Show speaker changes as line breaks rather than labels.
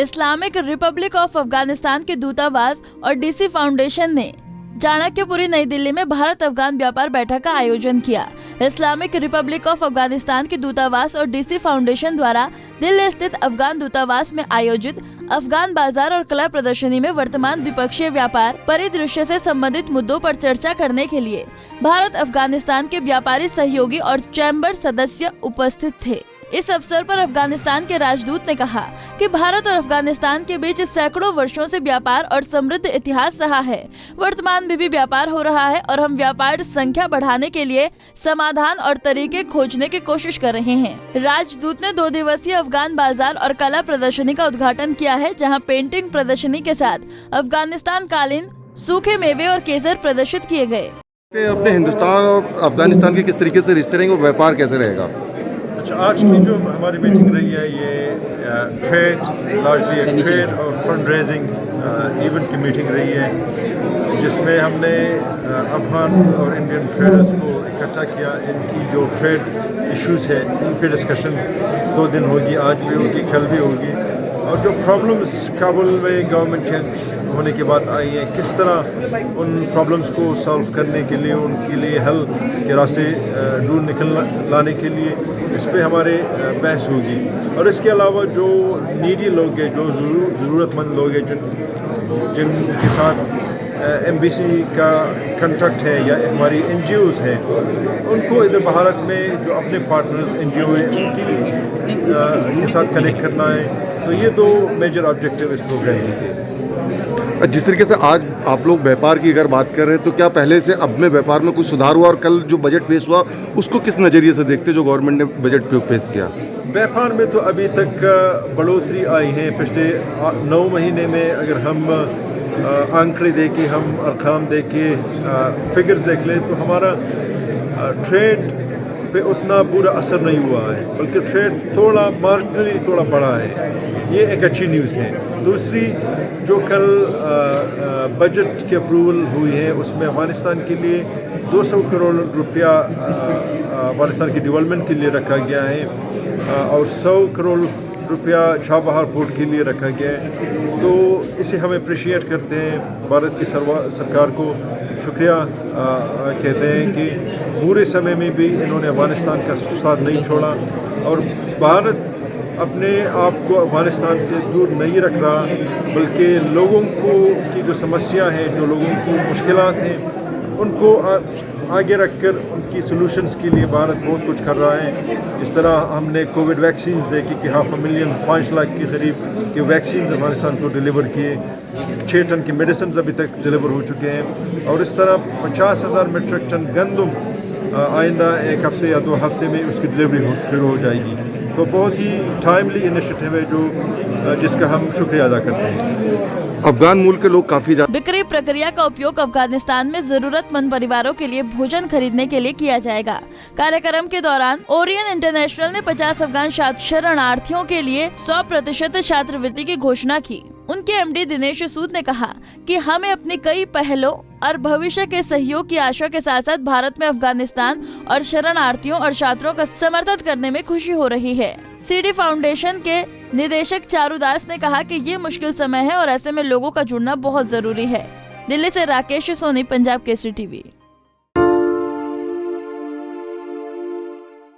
Islamic Republic of Afghanistan के दूतावास और डीसी फाउंडेशन ने चाणक्यपुरी नई दिल्ली में भारत अफगान व्यापार बैठक का आयोजन किया। इस्लामिक रिपब्लिक ऑफ अफगानिस्तान के दूतावास और डीसी फाउंडेशन द्वारा दिल्ली स्थित अफगान दूतावास में आयोजित अफगान बाजार और कला प्रदर्शनी में वर्तमान द्विपक्षीय व्यापार परिदृश्य से संबंधित मुद्दों पर चर्चा करने के लिए भारत अफगानिस्तान के व्यापारी सहयोगी और चैम्बर सदस्य उपस्थित थे। इस अवसर पर अफगानिस्तान के राजदूत ने कहा कि भारत और अफगानिस्तान के बीच सैकड़ों वर्षों से व्यापार और समृद्ध इतिहास रहा है। वर्तमान में भी व्यापार हो रहा है और हम व्यापार संख्या बढ़ाने के लिए समाधान और तरीके खोजने की कोशिश कर रहे हैं। राजदूत ने 2 दिवसीय अफगान बाजार और कला प्रदर्शनी का उद्घाटन किया है, जहाँ पेंटिंग प्रदर्शनी के साथ अफगानिस्तान कालीन, सूखे मेवे और केसर प्रदर्शित किए गए।
अपने हिंदुस्तान और अफगानिस्तान के किस तरीके से रिश्ते रहेंगे और व्यापार कैसे रहेगा?
अच्छा, आज की जो हमारी मीटिंग रही है ये ट्रेड और फंड रेजिंग इवेंट की मीटिंग रही है, जिसमें हमने अफगान और इंडियन ट्रेडर्स को इकट्ठा किया। इनकी जो ट्रेड इश्यूज है इन पे डिस्कशन 2 दिन होगी, आज भी होगी, कल भी होगी। और जो प्रॉब्लम्स काबुल में गवर्नमेंट चेंज होने के बाद आई हैं, किस तरह उन प्रॉब्लम्स को सॉल्व करने के लिए, उनके लिए हल के रास्ते ढूंढ लाने के लिए इस पे हमारे बहस होगी। और इसके अलावा जो नीडी लोग हैं, जो ज़रूरतमंद लोग हैं, जिनके साथ एमबीसी का कंट्रैक्ट है या हमारी एनजीओज़ हैं, उनको इधर भारत में जो अपने पार्टनर्स एनजीओ हैं उनके साथ कनेक्ट करना है। तो ये 2 मेजर ऑब्जेक्टिव इस प्रोग्राम के थे।
जिस तरीके से आज आप लोग व्यापार की अगर बात कर रहे हैं, तो क्या पहले से अब में व्यापार में कुछ सुधार हुआ? और कल जो बजट पेश हुआ उसको किस नज़रिए से देखते जो गवर्नमेंट ने बजट पेश किया?
व्यापार में तो अभी तक बढ़ोतरी आई है। पिछले 9 महीने में अगर हम आंकड़े देखें, हम अरकाम देखें, फिगर्स देख लें, तो हमारा ट्रेड पे उतना बुरा असर नहीं हुआ है, बल्कि ट्रेड थोड़ा मार्जिनली थोड़ा बढ़ा है। ये एक अच्छी न्यूज़ है। दूसरी, जो कल बजट की अप्रूवल हुई है उसमें अफगानिस्तान के लिए 200 करोड़ रुपया अफगानिस्तान की डेवलपमेंट के लिए रखा गया है और 100 करोड़ रुपया छाबहार पोर्ट के लिए रखा गया है। तो इसे हम अप्रिशिएट करते हैं, भारत की सरकार को शुक्रिया कहते हैं कि बुरे समय में भी इन्होंने अफगानिस्तान का साथ नहीं छोड़ा। और भारत अपने आप को अफगानिस्तान से दूर नहीं रख रहा, बल्कि लोगों को की जो समस्या है, जो लोगों की मुश्किलात हैं, उनको आगे रखकर उनकी सॉल्यूशंस के लिए भारत बहुत कुछ कर रहा है। जिस तरह हमने कोविड वैक्सीन्स देखी कि 500,000 लाख के करीब के वैक्सीन अफगानिस्तान को डिलीवर किए, 6 टन की मेडिसिन अभी तक डिलीवर हो चुके हैं। और इस तरह 50,000 मीट्रिक टन गंदम आइंदा 1 हफ्ते या 2 हफ्ते में उसकी डिलीवरी शुरू हो जाएगी। तो बहुत ही टाइमली इनिशिएटिव है जिसका हम शुक्रिया अदा करते हैं।
अफगान मूल के लोग काफी
बिक्री प्रक्रिया का उपयोग अफगानिस्तान में जरूरतमंद परिवारों के लिए भोजन खरीदने के लिए किया जाएगा। कार्यक्रम के दौरान ओरियन इंटरनेशनल ने 50 अफगान शरणार्थियों के लिए 100% छात्रवृत्ति की घोषणा की। उनके एमडी दिनेश सूद ने कहा कि हमें अपनी कई पहलों और भविष्य के सहयोग की आशा के साथ साथ भारत में अफगानिस्तान और शरणार्थियों और छात्रों का समर्थन करने में खुशी हो रही है। सीडी फाउंडेशन के निदेशक चारुदास ने कहा कि ये मुश्किल समय है और ऐसे में लोगों का जुड़ना बहुत जरूरी है। दिल्ली से राकेश सोनी, पंजाब केसरी टीवी।